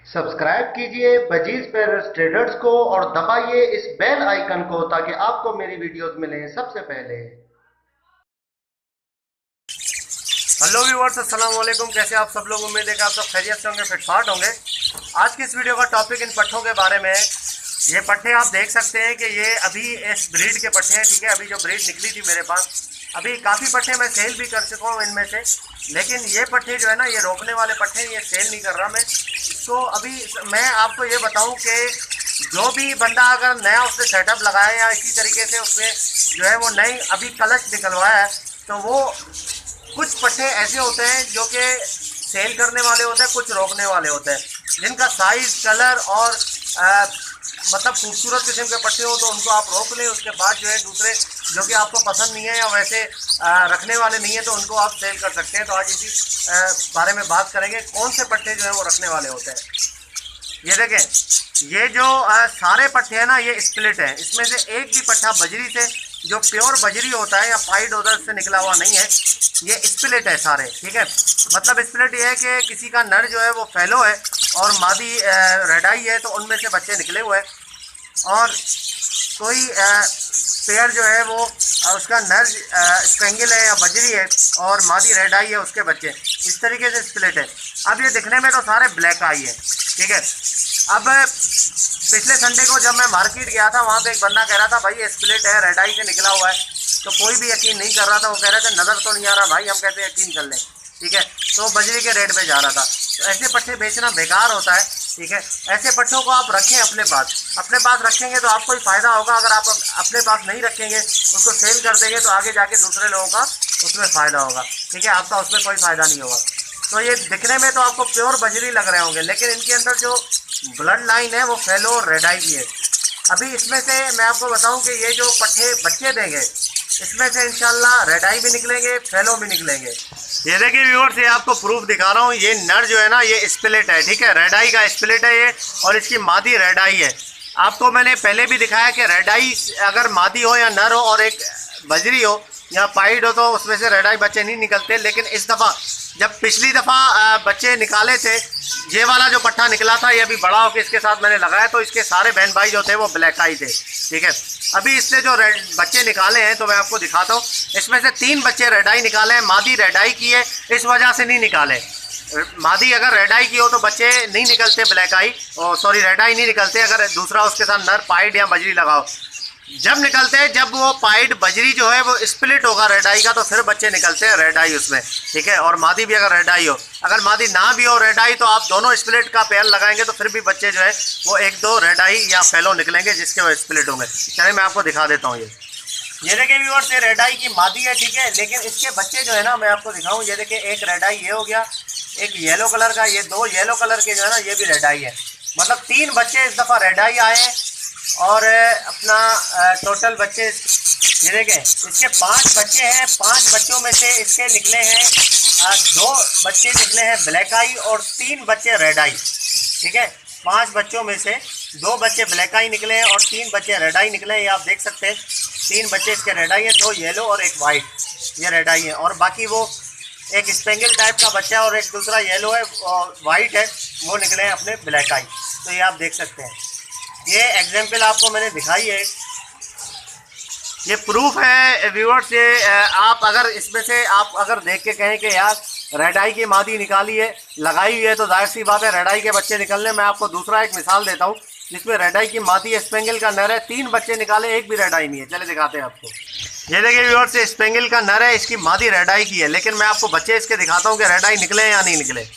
Subscribe कीजिए budgies पैरस traders को और दबाइए इस बेल आइकन को ताकि आपको मेरी वीडियोस मिलें सबसे पहले। हेलो व्यूअर्स, अस्सलाम वालेकुम। कैसे आप सब लोग? उम्मीद है कि आप सब खैरियत से होंगे, फिटफाट होंगे। आज की इस वीडियो का टॉपिक इन पट्ठों के बारे में है। ये पट्ठे आप देख सकते हैं कि ये अभी इस ब्रीड के पट्ठे हैं, ठीक है। अभी जो ब्रीड निकली थी मेरे पास, अभी काफ़ी पट्ठे मैं सेल भी कर चुका हूँ इनमें से, लेकिन ये पट्ठे जो है ना, ये रोकने वाले पट्ठे हैं, ये सेल नहीं कर रहा मैं। तो अभी मैं आपको ये बताऊँ कि जो भी बंदा अगर नया उसने सेटअप लगाया या इसी तरीके से उसने जो है वो नई अभी कलच निकलवाया है, तो वो कुछ पट्ठे ऐसे होते हैं जो कि सेल करने वाले होते हैं, कुछ रोकने वाले होते हैं। जिनका साइज़, कलर और मतलब खूबसूरत किस्म के पट्टे हो तो उनको आप रोक लें। उसके बाद जो है दूसरे जो कि आपको पसंद नहीं है या वैसे रखने वाले नहीं है तो उनको आप सेल कर सकते हैं। तो आज इसी बारे में बात करेंगे, कौन से पट्टे जो है वो रखने वाले होते हैं। ये देखें, ये जो सारे पट्टे हैं ना, ये स्प्लिट है। इसमें से एक भी पट्टा बजरी से, जो प्योर बजरी होता है या पाइड होता है, उससे निकला हुआ नहीं है। ये स्प्लिट है सारे, ठीक है। मतलब स्प्लिट ये है कि किसी का नर जो है वो फैलो है और मादी रेडाई है, तो उनमें से बच्चे निकले हुए हैं। और कोई पेयर जो है वो उसका नर स्पेंगल है या बजरी है और मादी रेडाई है, उसके बच्चे इस तरीके से स्प्लिट है। अब ये दिखने में तो सारे ब्लैक आई है, ठीक है। अब पिछले संडे को जब मैं मार्केट गया था, वहाँ पे एक बंदा कह रहा था भाई ये स्प्लिट है, रेड आई से निकला हुआ है। तो कोई भी यकीन नहीं कर रहा था। वो कह रहे थे नज़र तो नहीं आ रहा भाई, हम कहते यकीन कर लें, ठीक है। तो बजरी के रेट पे जा रहा था। तो ऐसे पट्टे बेचना बेकार होता है, ठीक है। ऐसे पट्टों को आप रखें अपने पास रखेंगे तो आपको ही फ़ायदा होगा। अगर आप अपने पास नहीं रखेंगे, उसको सेल कर देंगे, तो आगे जाके दूसरे लोगों का उसमें फ़ायदा होगा, ठीक है। आपका उसमें कोई फ़ायदा नहीं होगा। तो ये दिखने में तो आपको प्योर बजरी लग रहे होंगे, लेकिन इनके अंदर जो ब्लड लाइन है वो फैलो और रेडाई की है। अभी इसमें से मैं आपको बताऊं कि ये जो पट्टे बच्चे देंगे, इसमें से इंशाल्लाह रेडाई भी निकलेंगे, फैलो भी निकलेंगे। ये देखिए व्यूअर्स, ये आपको प्रूफ दिखा रहा हूँ। ये नर जो है ना, ये स्प्लिट है, ठीक है। रेडाई का स्प्लिट है ये, और इसकी मादी रेडाई है। आपको मैंने पहले भी दिखाया कि रेडाई अगर मादी हो या नर हो और एक बजरी हो या पाइड हो तो उसमें से रेडाई बच्चे नहीं निकलते। लेकिन इस दफ़ा जब पिछली दफ़ा बच्चे निकाले थे, ये वाला जो पट्टा निकला था, ये अभी बड़ा होकर इसके साथ मैंने लगाया, तो इसके सारे बहन भाई जो थे वो ब्लैक आई थे, ठीक है। अभी इससे जो बच्चे निकाले हैं तो मैं आपको दिखाता हूँ। इसमें से 3 बच्चे रेडाई निकाले हैं। मादी रेडाई की है, इस वजह से नहीं निकाले। मादी अगर रेडाई की हो तो बच्चे नहीं निकलते ब्लैक आई, और सॉरी रेडाई नहीं निकलते अगर दूसरा उसके साथ नर पाइड या बजरी लगाओ। जब निकलते हैं जब वो पाइड बजरी जो है वो स्प्लिट होगा रेडाई का, तो फिर बच्चे निकलते हैं रेडाई उसमें, ठीक है। और मादी भी अगर रेडाई हो, अगर मादी ना भी हो रेडाई, तो आप दोनों स्प्लिट का पेयर लगाएंगे तो फिर भी बच्चे जो है वो 1-2 रेडाई या फेलो निकलेंगे जिसके वो स्प्लिट होंगे। चलिए मैं आपको दिखा देता हूँ। ये देखिए व्यूअर्स, ये रेडाई की मादी है, ठीक है। लेकिन इसके बच्चे जो है ना, मैं आपको दिखाऊँ। ये देखिए, एक रेडाई ये हो गया, एक येलो कलर का, ये 2 येलो कलर के जो है ना, ये भी रेडाई है। मतलब 3 बच्चे इस दफ़ा रेडाई आए हैं। और अपना टोटल बच्चे ये देखें, इसके 5 बच्चे हैं। 5 बच्चों में से इसके निकले हैं 2 बच्चे निकले हैं ब्लैक आई और 3 बच्चे रेड आई, ठीक है। 5 बच्चों में से 2 बच्चे ब्लैक आई निकले हैं और 3 बच्चे रेड आई निकले हैं। ये आप देख सकते हैं, 3 बच्चे इसके रेड आई हैं, 2 येलो और 1 वाइट, ये रेड आई है। और बाकी वो एक स्पेंगल टाइप का बच्चा और एक दूसरा येलो है और वाइट है, वो निकले हैं अपने ब्लैक आई। तो ये आप देख सकते हैं। ये एग्जाम्पल आपको मैंने दिखाई है, ये प्रूफ है व्यूअर्स। ये आप अगर इसमें से आप अगर देख के कहें कि यार रेडाई की मादी निकाली है, लगाई हुई है, तो जाहिर सी बात है रेडाई के बच्चे निकलने। मैं आपको दूसरा एक मिसाल देता हूँ जिसमें रेडाई की मादी स्पेंगल का नर है, 3 बच्चे निकाले, एक भी रेडाई नहीं है। चले दिखाते हैं आपको। ये देखिए व्यूअर्स, स्पेंगल का नर है, इसकी मादी रेडाई की है, लेकिन मैं आपको बच्चे इसके दिखाता हूँ कि रेडाई निकले या नहीं निकले।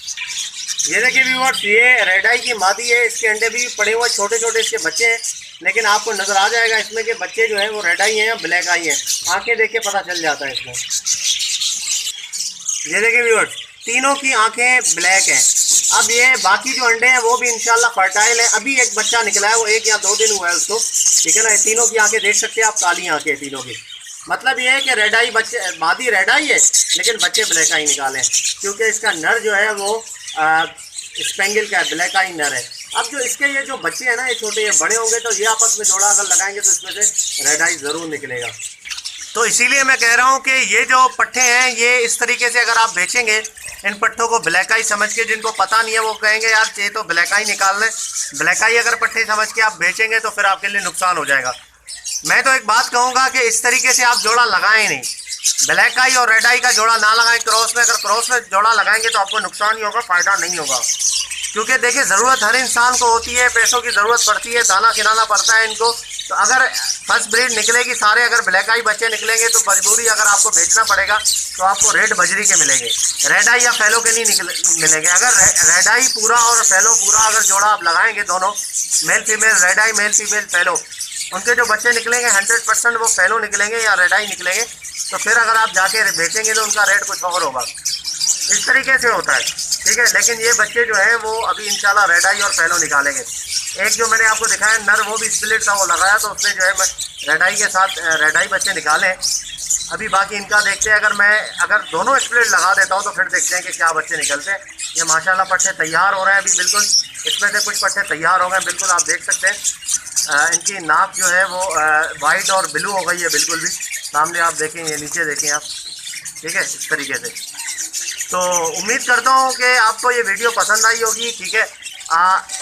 ये देखिए व्यूअर्स, ये रेडाई की मादी है, इसके अंडे भी पड़े हुए, छोटे छोटे इसके बच्चे हैं। लेकिन आपको नज़र आ जाएगा इसमें कि बच्चे जो हैं वो रेडाई हैं या ब्लैक आई हैं। आंखें देख के पता चल जाता है इसमें। ये देखिए व्यूअर्स, तीनों की आंखें ब्लैक हैं। अब ये बाकी जो अंडे हैं वो भी इंशाल्लाह फर्टाइल है। अभी एक बच्चा निकला है, वो 1 या 2 दिन हुआ है उसको, ठीक है ना। तीनों की आंखें देख सकते हैं आप, काली आंखें तीनों की। मतलब ये है कि रेडाई बच्चे, मादी रेडाई है लेकिन बच्चे ब्लैक आई निकाले, क्योंकि इसका नर जो है वो स्पेंगल का है, ब्लैक आई नर है। अब जो इसके ये जो बच्चे हैं ना, ये छोटे, ये बड़े होंगे तो ये आपस में जोड़ा अगर लगाएंगे तो इसमें से रेड आई ज़रूर निकलेगा। तो इसीलिए मैं कह रहा हूँ कि ये जो पट्टे हैं ये इस तरीके से अगर आप बेचेंगे इन पट्ठों को ब्लैक आई समझ के, जिनको पता नहीं है वो कहेंगे यार ये तो ब्लैक आई निकाल ले। ब्लैक आई अगर पट्ठे समझ के आप बेचेंगे तो फिर आपके लिए नुकसान हो जाएगा। मैं तो एक बात कहूँगा कि इस तरीके से आप जोड़ा लगाएं नहीं, ब्लैक आई और रेड आई का जोड़ा ना लगाएं क्रॉस में। अगर क्रॉस में जोड़ा लगाएंगे तो आपको नुकसान ही होगा, फ़ायदा नहीं होगा। क्योंकि देखिए ज़रूरत हर इंसान को होती है, पैसों की ज़रूरत पड़ती है, दाना खिलाना पड़ता है इनको। तो अगर फर्स्ट ब्रीड निकलेगी सारे, अगर ब्लैक आई बच्चे निकलेंगे तो मजबूरी अगर आपको बेचना पड़ेगा तो आपको रेड बजरी के मिलेंगे, रेड आई या फैलो के नहीं मिलेंगे। अगर रेड आई पूरा और फैलो पूरा अगर जोड़ा आप लगाएंगे, दोनों मेल फीमेल, रेड आई मेल फीमेल फैलो, उनके जो बच्चे निकलेंगे 100% वो फैलो निकलेंगे या रेड आई निकलेंगे। तो फिर अगर आप जाके बेचेंगे तो उनका रेट कुछ और होगा। इस तरीके से होता है, ठीक है। लेकिन ये बच्चे जो है वो अभी इंशाल्लाह रेड आई और फैलो निकालेंगे। एक जो मैंने आपको दिखाया नर, वो भी स्प्लिट था, वो लगाया तो उसने जो है रेड आई के साथ रेड आई बच्चे निकाले। अभी बाकी इनका देखते हैं, अगर दोनों स्प्लिट लगा देता हूँ तो फिर देखते हैं कि क्या बच्चे निकलते हैं। ये माशाल्लाह पट्टे तैयार हो रहे हैं अभी बिल्कुल, इसमें से कुछ पट्टे तैयार हो गए बिल्कुल, आप देख सकते हैं। इनकी नाक जो है वो वाइट और ब्लू हो गई है बिल्कुल भी, सामने आप देखें, ये नीचे देखें आप, ठीक है, इस तरीके से। तो उम्मीद करता हूँ कि आपको ये वीडियो पसंद आई होगी, ठीक है।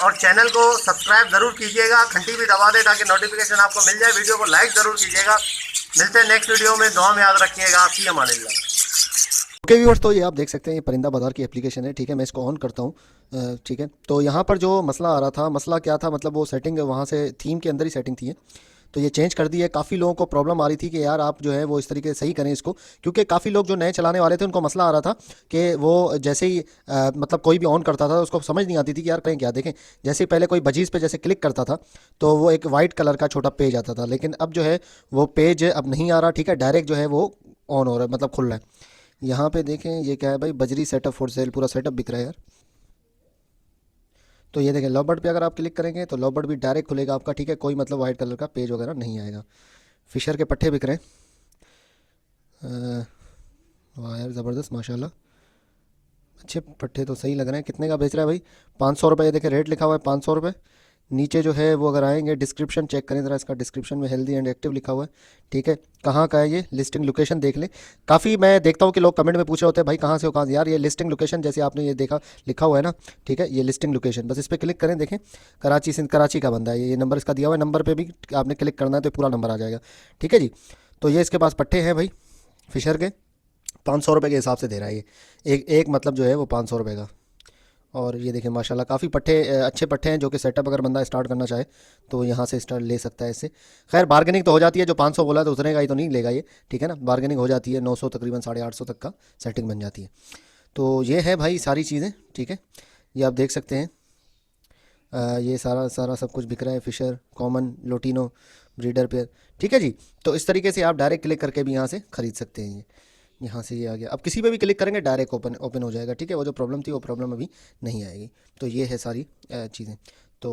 और चैनल को सब्सक्राइब ज़रूर कीजिएगा, घंटी भी दबा दें ताकि नोटिफिकेशन आपको मिल जाए। वीडियो को लाइक ज़रूर कीजिएगा। मिलते हैं नेक्स्ट वीडियो में, दुआ में याद रखिएगा। फी अमानिल्लाह। ओके व्यूअर्स, तो ये आप देख सकते हैं ये परिंदा बाज़ार की एप्लीकेशन है, ठीक है। मैं इसको ऑन करता हूँ, ठीक है। तो यहाँ पर जो मसला आ रहा था, मसला क्या था, मतलब वो सेटिंग वहाँ से थीम के अंदर ही सेटिंग थी, तो ये चेंज कर दी है। काफ़ी लोगों को प्रॉब्लम आ रही थी कि यार आप जो है वो इस तरीके से सही करें इसको, क्योंकि काफ़ी लोग जो नए चलाने वाले थे उनको मसला आ रहा था कि वो जैसे ही मतलब कोई भी ऑन करता था उसको समझ नहीं आती थी कि यार करें क्या। देखें, जैसे ही पहले कोई बजीज़ पे जैसे क्लिक करता था तो वो एक वाइट कलर का छोटा पेज आता था, लेकिन अब जो है वो पेज अब नहीं आ रहा, ठीक है। डायरेक्ट जो है वो ऑन हो रहा है, मतलब खुल रहा है। यहाँ पे देखें ये क्या है भाई, बजरी सेटअप फॉर सेल, पूरा सेटअप बिक रहा है यार। तो ये देखें लव बर्ड पे अगर आप क्लिक करेंगे तो लव बर्ड भी डायरेक्ट खुलेगा आपका, ठीक है। कोई मतलब वाइट कलर का पेज वगैरह नहीं आएगा। फिशर के पट्टे बिक रहे हैं, वाह यार ज़बरदस्त माशाल्लाह, अच्छे पट्टे तो सही लग रहे हैं। कितने का बेच रहा है भाई? 500 रुपये, ये देखें रेट लिखा हुआ है 500 रुपये। नीचे जो है वो अगर आएंगे डिस्क्रिप्शन चेक करें ज़रा, इसका डिस्क्रिप्शन में हेल्दी एंड एक्टिव लिखा हुआ है, ठीक है। कहाँ का है ये, लिस्टिंग लोकेशन देख लें। काफ़ी मैं देखता हूँ कि लोग कमेंट में पूछ रहे होते हैं भाई कहाँ से हो, कहाँ से। यार ये लिस्टिंग लोकेशन जैसे आपने ये देखा लिखा हुआ है ना, ठीक है, ये लिस्टिंग लोकेशन, बस इस पर क्लिक करें। देखें कराची से, कराची का बंदा है ये नंबर इसका दिया हुआ है, नंबर पर भी आपने क्लिक करना है तो पूरा नंबर आ जाएगा, ठीक है जी। तो ये इसके पास पट्टे हैं भाई फिशर के, 500 रुपये के हिसाब से दे रहा है ये, एक मतलब जो है वो 500 रुपये का। और ये देखें माशाल्लाह काफ़ी पट्टे अच्छे पट्टे हैं, जो कि सेटअप अगर बंदा स्टार्ट करना चाहे तो यहाँ से स्टार्ट ले सकता है इससे। खैर बार्गेनिंग तो हो जाती है, जो 500 बोला तो उतने का ही तो नहीं लेगा ये, ठीक है ना। बार्गेनिंग हो जाती है, 900 तकरीबन 850 तक का सेटिंग बन जाती है। तो ये है भाई सारी चीज़ें, ठीक है। ये आप देख सकते हैं, ये सारा सारा सब कुछ बिक रहा है, fischer, common, lutino, breeder pair, ठीक है जी। तो इस तरीके से आप डायरेक्ट क्लिक करके भी यहाँ से ख़रीद सकते हैं। ये यहाँ से ये आ गया, अब किसी पे भी क्लिक करेंगे डायरेक्ट ओपन हो जाएगा, ठीक है। वो जो प्रॉब्लम थी वो प्रॉब्लम अभी नहीं आएगी। तो ये है सारी चीज़ें। तो